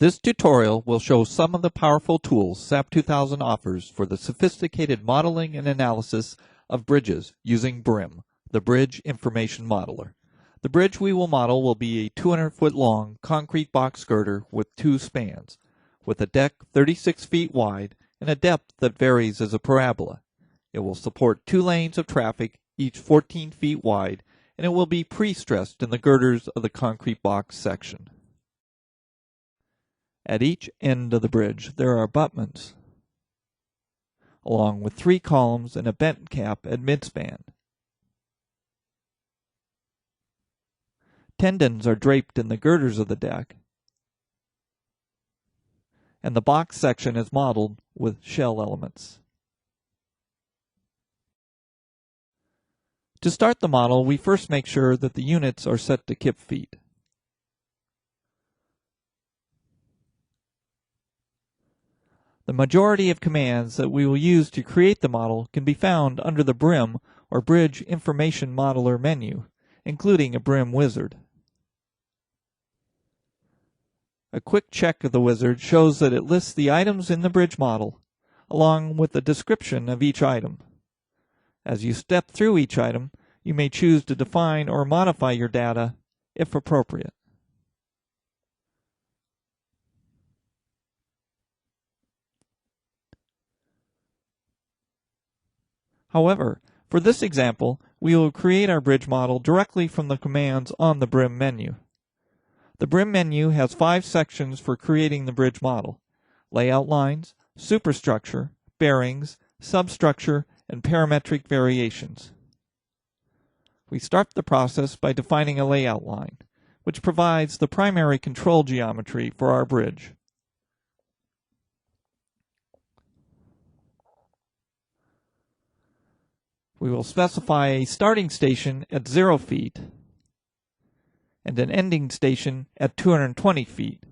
This tutorial will show some of the powerful tools SAP 2000 offers for the sophisticated modeling and analysis of bridges using BrIM, the Bridge Information Modeler. The bridge we will model will be a 200-foot long concrete box girder with two spans, with a deck 36 feet wide and a depth that varies as a parabola. It will support 2 lanes of traffic, each 14 feet wide, and it will be pre-stressed in the girders of the concrete box section. At each end of the bridge there are abutments, along with 3 columns and a bent cap at midspan. Tendons are draped in the girders of the deck, and the box section is modeled with shell elements. To start the model, we first make sure that the units are set to kip feet. The majority of commands that we will use to create the model can be found under the BrIM or Bridge Information Modeler menu, including a BrIM wizard. A quick check of the wizard shows that it lists the items in the bridge model, along with a description of each item. As you step through each item, you may choose to define or modify your data if appropriate. However, for this example, we will create our bridge model directly from the commands on the BrIM menu. The BrIM menu has 5 sections for creating the bridge model: layout lines, superstructure, bearings, substructure, and parametric variations. We start the process by defining a layout line, which provides the primary control geometry for our bridge. We will specify a starting station at 0 feet and an ending station at 220 feet.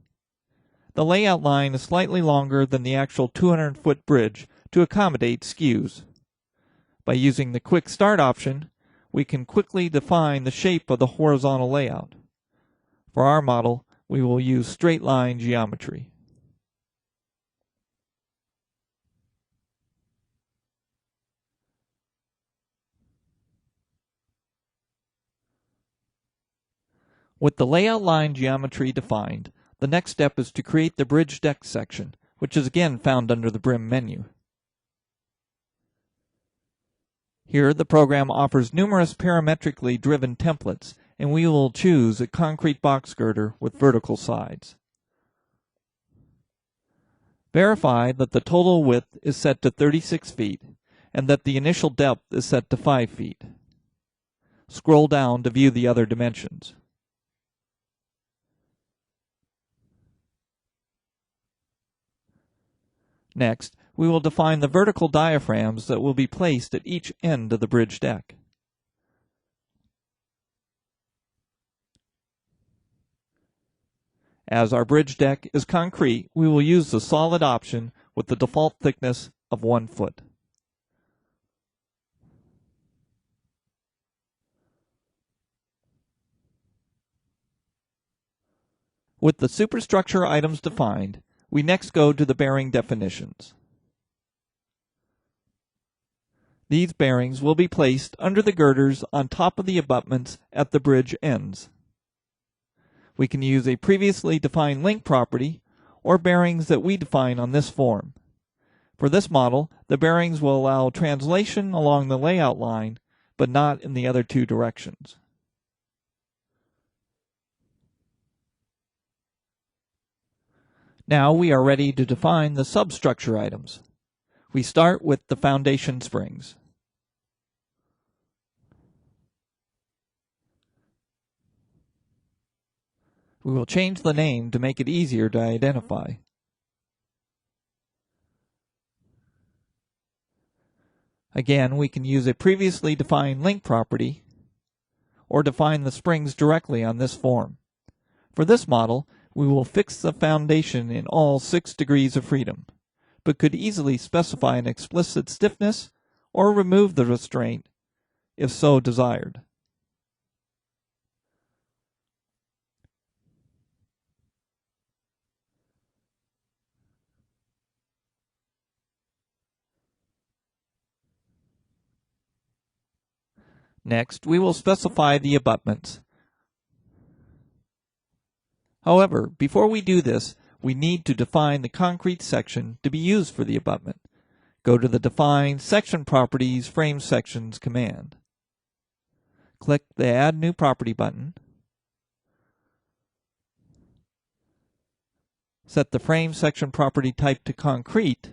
The layout line is slightly longer than the actual 200-foot bridge to accommodate skews. By using the Quick Start option, we can quickly define the shape of the horizontal layout. For our model, we will use straight line geometry. With the layout line geometry defined, the next step is to create the bridge deck section, which is again found under the BrIM menu. Here, the program offers numerous parametrically driven templates, and we will choose a concrete box girder with vertical sides. Verify that the total width is set to 36 feet and that the initial depth is set to 5 feet. Scroll down to view the other dimensions. Next, we will define the vertical diaphragms that will be placed at each end of the bridge deck. As our bridge deck is concrete, we will use the solid option with the default thickness of 1 foot. With the superstructure items defined, we next go to the bearing definitions. These bearings will be placed under the girders on top of the abutments at the bridge ends. We can use a previously defined link property or bearings that we define on this form. For this model, the bearings will allow translation along the layout line, but not in the other 2 directions. Now we are ready to define the substructure items. We start with the foundation springs. We will change the name to make it easier to identify. Again, we can use a previously defined link property or define the springs directly on this form. For this model, we will fix the foundation in all 6 degrees of freedom, but could easily specify an explicit stiffness or remove the restraint if so desired. Next, we will specify the abutments. However, before we do this, we need to define the concrete section to be used for the abutment. Go to the Define Section Properties Frame Sections command. Click the Add New Property button. Set the frame section property type to concrete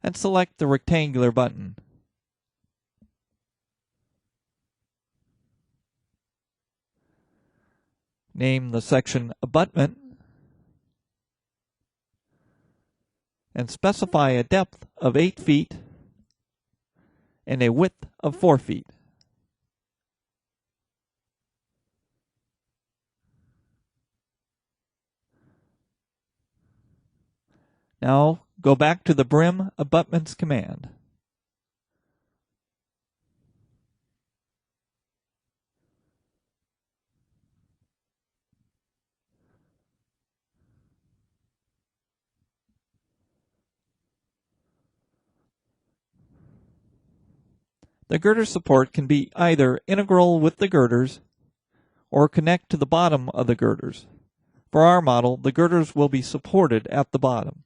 and select the rectangular button. Name the section Abutment and specify a depth of 8 feet and a width of 4 feet. Now go back to the BrIM Abutments command. The girder support can be either integral with the girders or connect to the bottom of the girders. For our model, the girders will be supported at the bottom.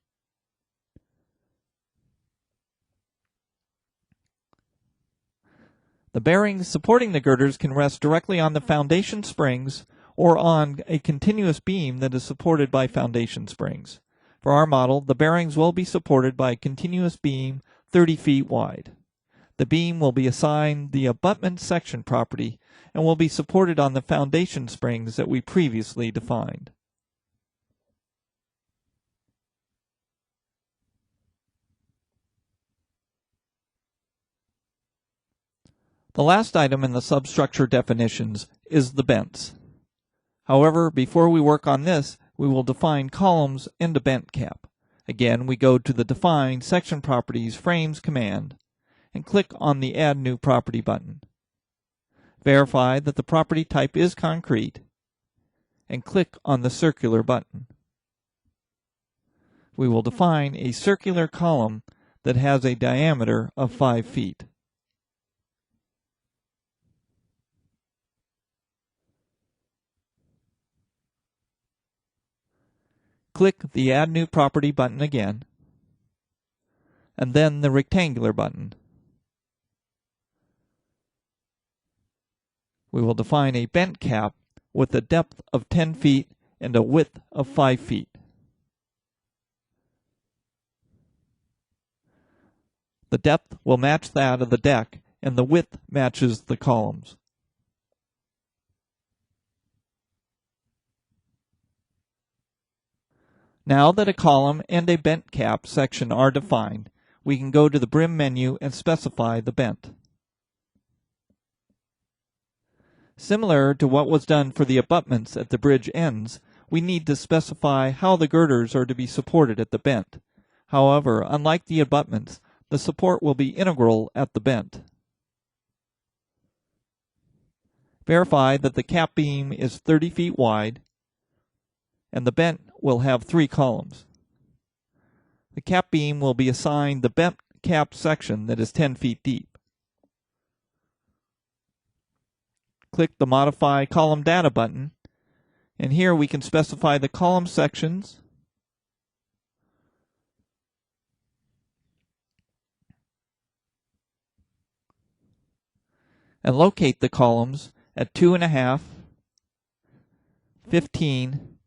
The bearings supporting the girders can rest directly on the foundation springs or on a continuous beam that is supported by foundation springs. For our model, the bearings will be supported by a continuous beam 30 feet wide. The beam will be assigned the abutment section property and will be supported on the foundation springs that we previously defined. The last item in the substructure definitions is the bents. However, before we work on this, we will define columns and a bent cap. Again, we go to the Define Section Properties Frames command and click on the Add New Property button. Verify that the property type is concrete and click on the circular button. We will define a circular column that has a diameter of 5 feet. Click the Add New Property button again, and then the rectangular button. We will define a bent cap with a depth of 10 feet and a width of 5 feet. The depth will match that of the deck, and the width matches the columns. Now that a column and a bent cap section are defined, we can go to the BrIM menu and specify the bent. Similar to what was done for the abutments at the bridge ends, we need to specify how the girders are to be supported at the bent. However, unlike the abutments, the support will be integral at the bent. Verify that the cap beam is 30 feet wide and the bent will have 3 columns. The cap beam will be assigned the bent cap section that is 10 feet deep. Click the Modify Column Data button, and here we can specify the column sections, and locate the columns at 2.5, 15,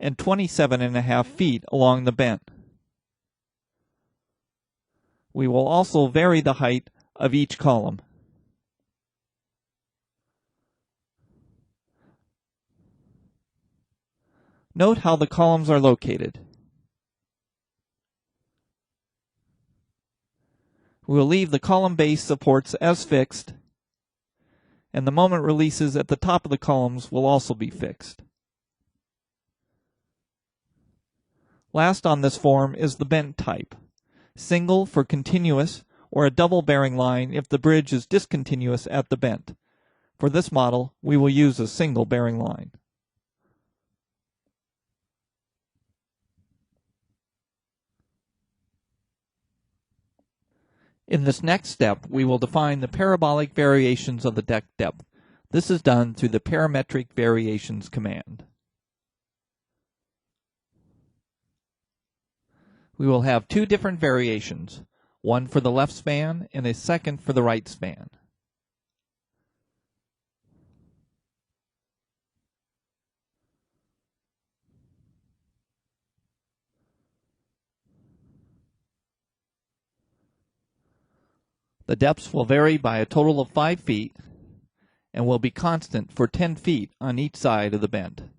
and 27.5 feet along the bent. We will also vary the height of each column. Note how the columns are located. We will leave the column base supports as fixed, and the moment releases at the top of the columns will also be fixed. Last on this form is the bent type. Single for continuous, or a double bearing line if the bridge is discontinuous at the bent. For this model, we will use a single bearing line. In this next step, we will define the parabolic variations of the deck depth. This is done through the parametric variations command. We will have two different variations, one for the left span and a second for the right span. The depths will vary by a total of 5 feet and will be constant for 10 feet on each side of the bend.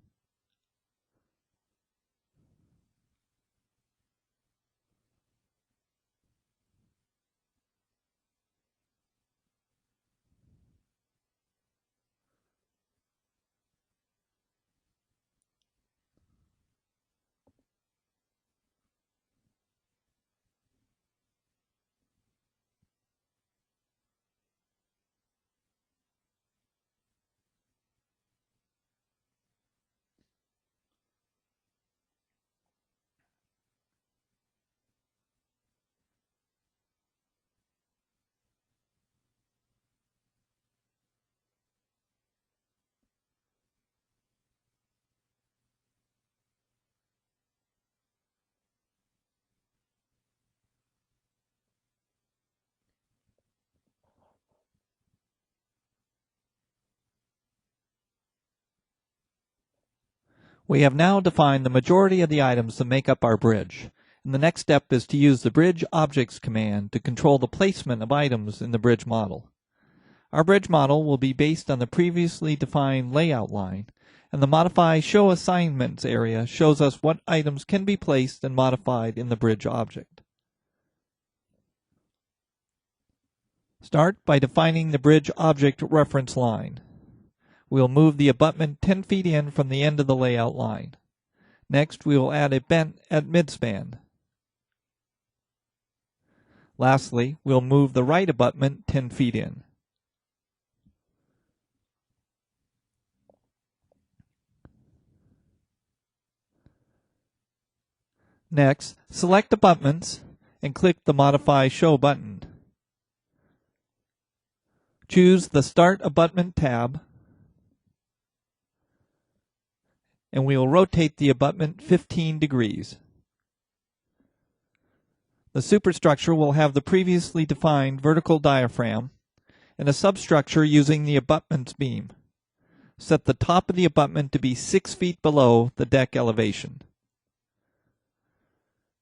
We have now defined the majority of the items that make up our bridge, and the next step is to use the bridge objects command to control the placement of items in the bridge model. Our bridge model will be based on the previously defined layout line, and the Modify Show Assignments area shows us what items can be placed and modified in the bridge object. Start by defining the bridge object reference line. We'll move the abutment 10 feet in from the end of the layout line. Next, we will add a bent at midspan. Lastly, we'll move the right abutment 10 feet in. Next, select abutments and click the Modify Show button. Choose the Start Abutment tab, and we will rotate the abutment 15 degrees. The superstructure will have the previously defined vertical diaphragm and a substructure using the abutment's beam. Set the top of the abutment to be 6 feet below the deck elevation.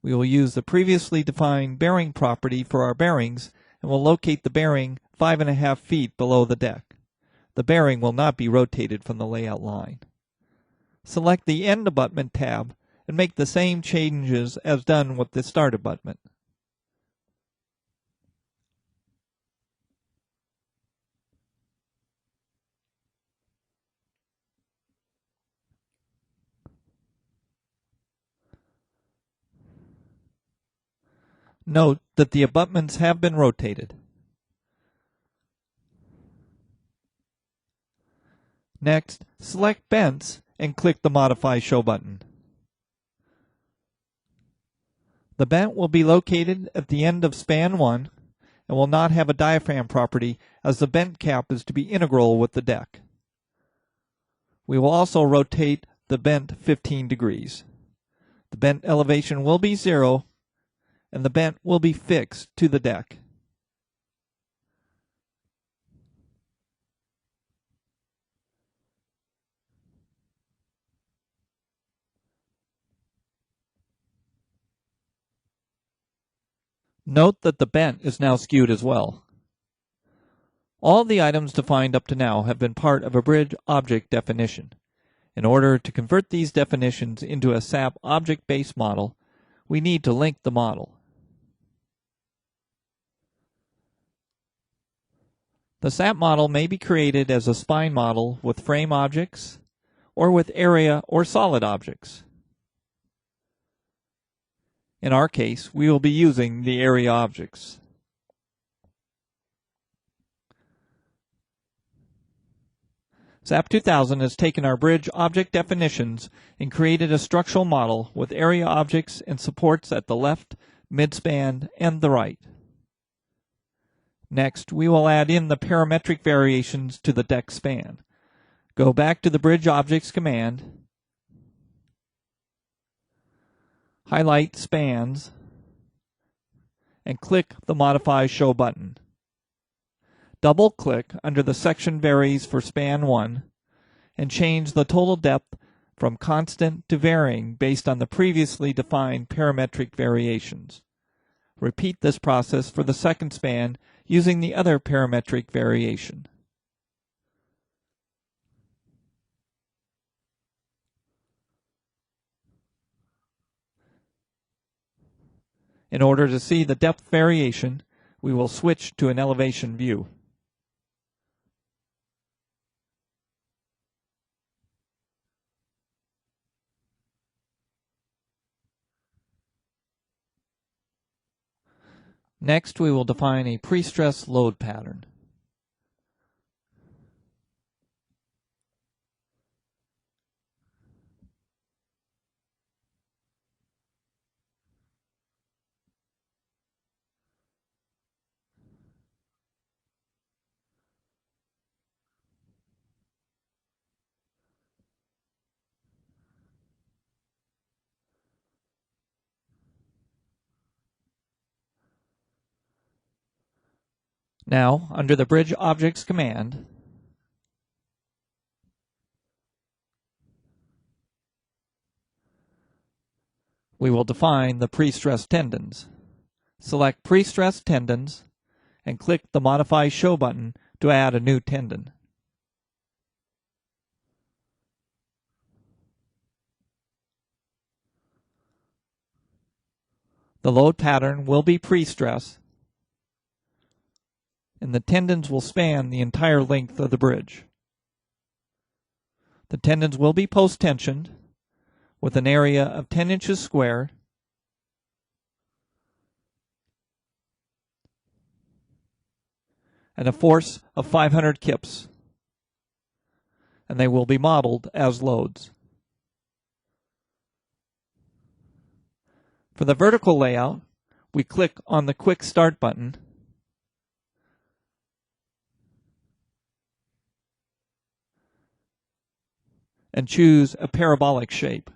We will use the previously defined bearing property for our bearings and will locate the bearing 5.5 feet below the deck. The bearing will not be rotated from the layout line. Select the End Abutment tab and make the same changes as done with the Start Abutment. Note that the abutments have been rotated. Next, select Bents and click the Modify Show button. The bent will be located at the end of span 1 and will not have a diaphragm property as the bent cap is to be integral with the deck. We will also rotate the bent 15 degrees. The bent elevation will be 0 and the bent will be fixed to the deck. Note that the bent is now skewed as well. All the items defined up to now have been part of a bridge object definition. In order to convert these definitions into a SAP object-based model, we need to link the model. The SAP model may be created as a spine model with frame objects or with area or solid objects. In our case, we will be using the area objects. SAP 2000 has taken our bridge object definitions and created a structural model with area objects and supports at the left, midspan, and the right. Next, we will add in the parametric variations to the deck span. Go back to the Bridge Objects command, highlight Spans, and click the Modify Show button. Double-click under the section Varies for Span 1 and change the total depth from constant to varying based on the previously defined parametric variations. Repeat this process for the second span using the other parametric variation. In order to see the depth variation, we will switch to an elevation view. Next, we will define a pre-stress load pattern. Now, under the Bridge Objects command, we will define the pre-stressed tendons. Select Pre-stressed Tendons and click the Modify Show button to add a new tendon. The load pattern will be pre-stress, and the tendons will span the entire length of the bridge. The tendons will be post-tensioned with an area of 10 inches square and a force of 500 kips, and they will be modeled as loads. For the vertical layout, we click on the Quick Start button and choose a parabolic shape.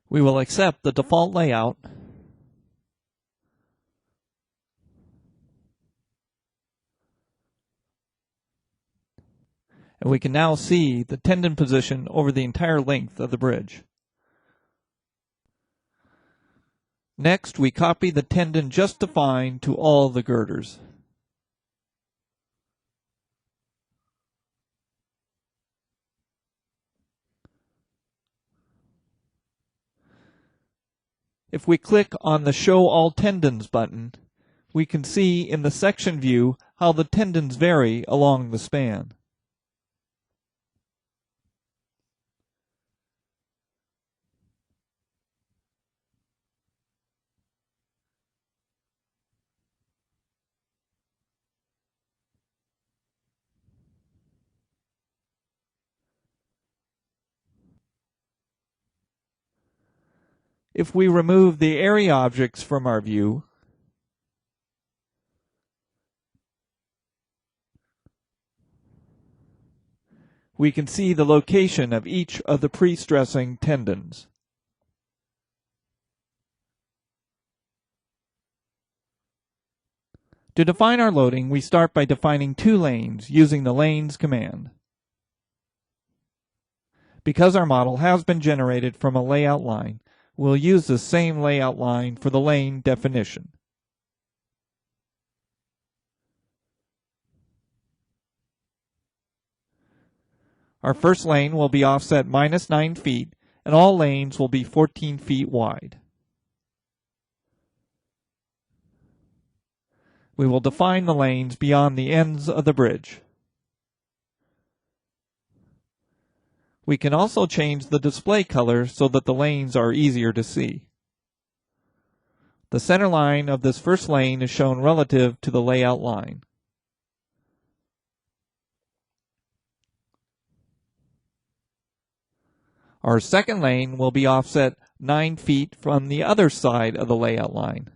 We will accept the default layout and we can now see the tendon position over the entire length of the bridge. Next, we copy the tendon just defined to all the girders. If we click on the Show All Tendons button, we can see in the section view how the tendons vary along the span. If we remove the area objects from our view, we can see the location of each of the pre-stressing tendons. To define our loading, we start by defining two lanes using the Lanes command. Because our model has been generated from a layout line, we'll use the same layout line for the lane definition. Our first lane will be offset -9 feet, and all lanes will be 14 feet wide. We will define the lanes beyond the ends of the bridge. We can also change the display color so that the lanes are easier to see. The center line of this first lane is shown relative to the layout line. Our second lane will be offset 9 feet from the other side of the layout line.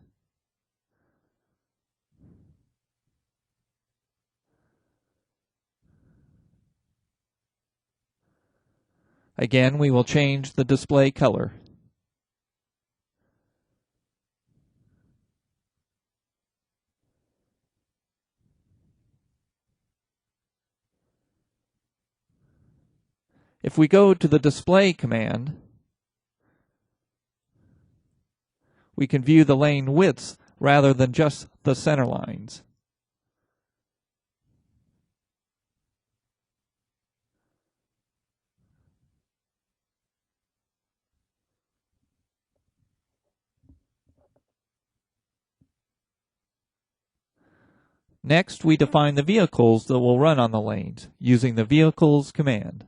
Again, we will change the display color. If we go to the display command, we can view the lane widths rather than just the center lines. Next, we define the vehicles that will run on the lanes using the Vehicles command.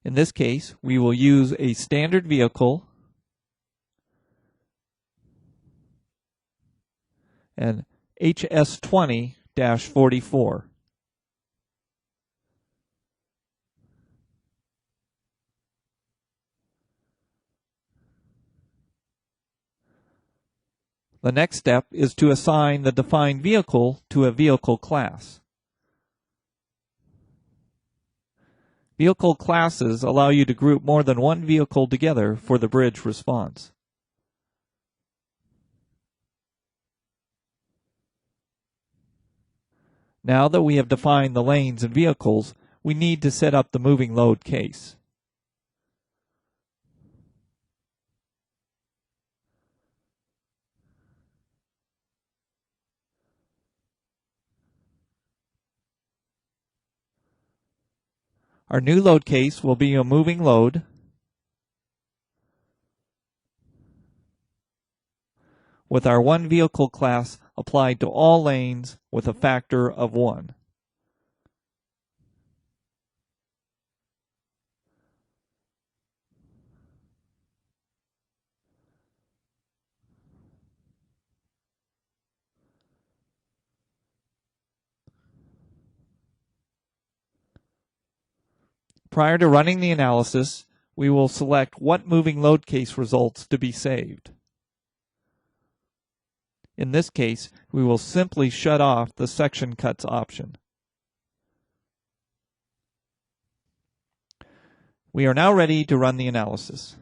In this case, we will use a standard vehicle and HS20-44. The next step is to assign the defined vehicle to a vehicle class. Vehicle classes allow you to group more than one vehicle together for the bridge response. Now that we have defined the lanes and vehicles, we need to set up the moving load case. Our new load case will be a moving load with our one vehicle class applied to all lanes with a factor of 1. Prior to running the analysis, we will select what moving load case results to be saved. In this case, we will simply shut off the section cuts option. We are now ready to run the analysis.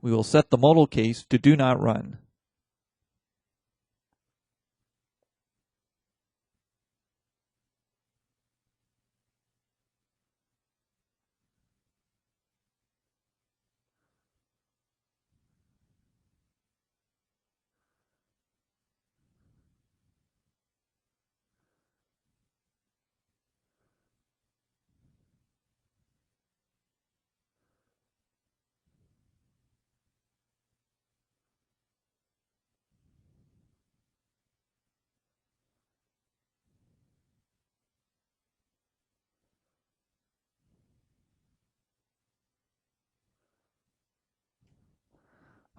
We will set the modal case to do not run.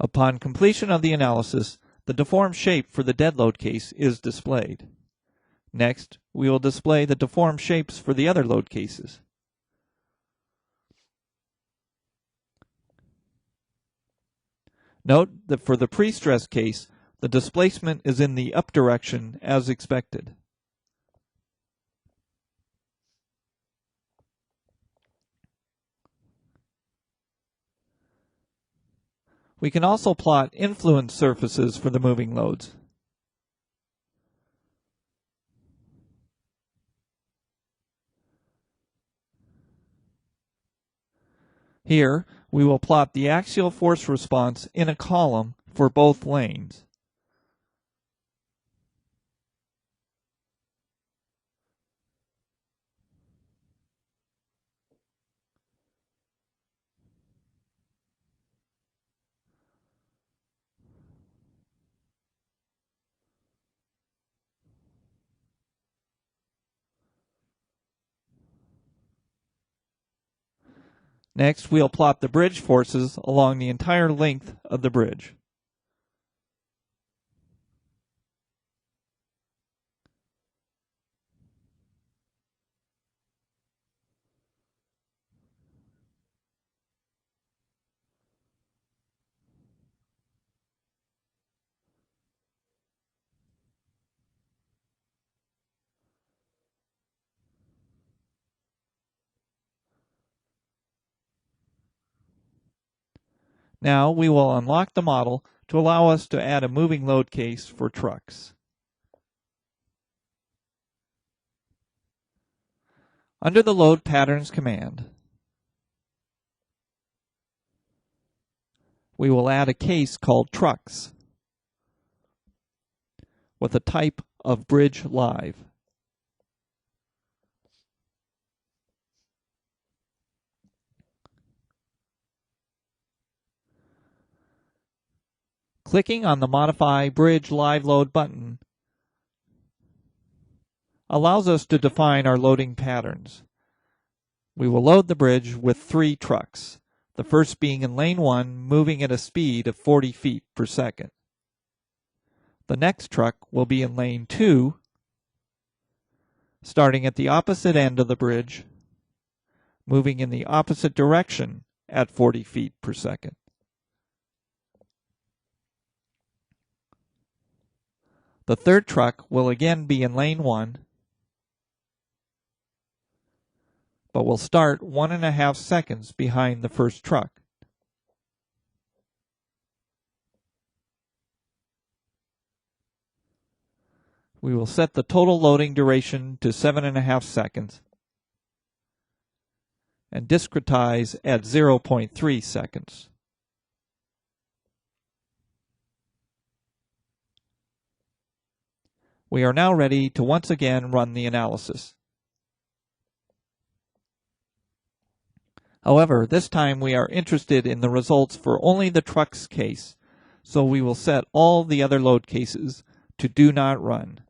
Upon completion of the analysis, the deformed shape for the dead load case is displayed. Next, we will display the deformed shapes for the other load cases. Note that for the pre-stress case, the displacement is in the up direction as expected. We can also plot influence surfaces for the moving loads. Here, we will plot the axial force response in a column for both lanes. Next, we'll plot the bridge forces along the entire length of the bridge. Now we will unlock the model to allow us to add a moving load case for trucks. Under the Load Patterns command, we will add a case called Trucks with a type of Bridge Live. Clicking on the Modify Bridge Live Load button allows us to define our loading patterns. We will load the bridge with 3 trucks, the first being in lane 1, moving at a speed of 40 feet per second. The next truck will be in lane 2, starting at the opposite end of the bridge, moving in the opposite direction at 40 feet per second. The third truck will again be in lane 1, but will start 1.5 seconds behind the first truck. We will set the total loading duration to 7.5 seconds and discretize at 0.3 seconds. We are now ready to once again run the analysis. However, this time we are interested in the results for only the trucks case, so we will set all the other load cases to do not run.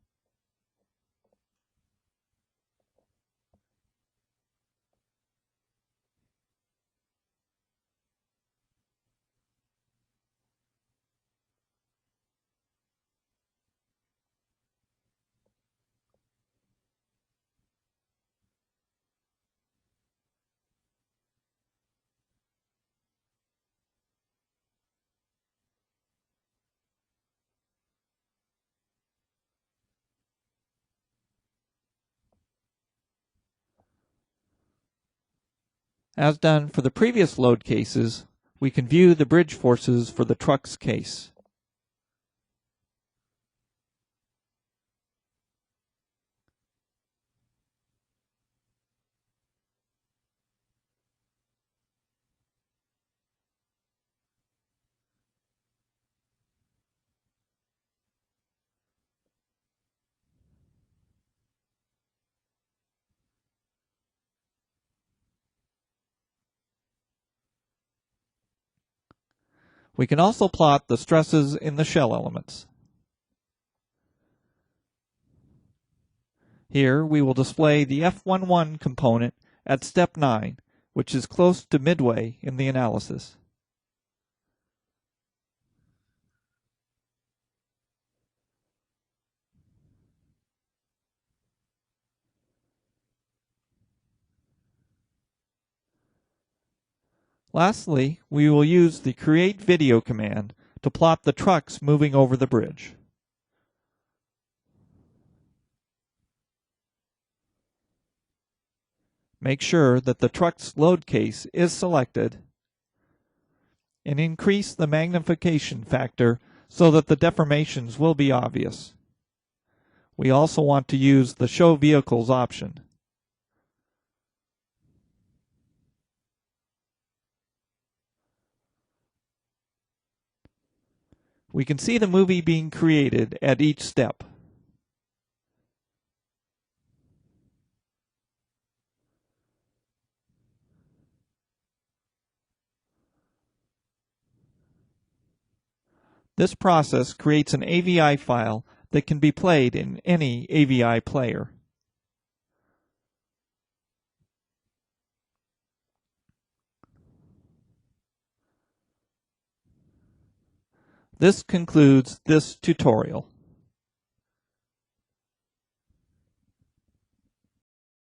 As done for the previous load cases, we can view the bridge forces for the trucks case. We can also plot the stresses in the shell elements. Here we will display the F11 component at step 9, which is close to midway in the analysis. Lastly, we will use the Create Video command to plot the trucks moving over the bridge. Make sure that the truck's load case is selected and increase the magnification factor so that the deformations will be obvious. We also want to use the Show Vehicles option. We can see the movie being created at each step. This process creates an AVI file that can be played in any AVI player. This concludes this tutorial.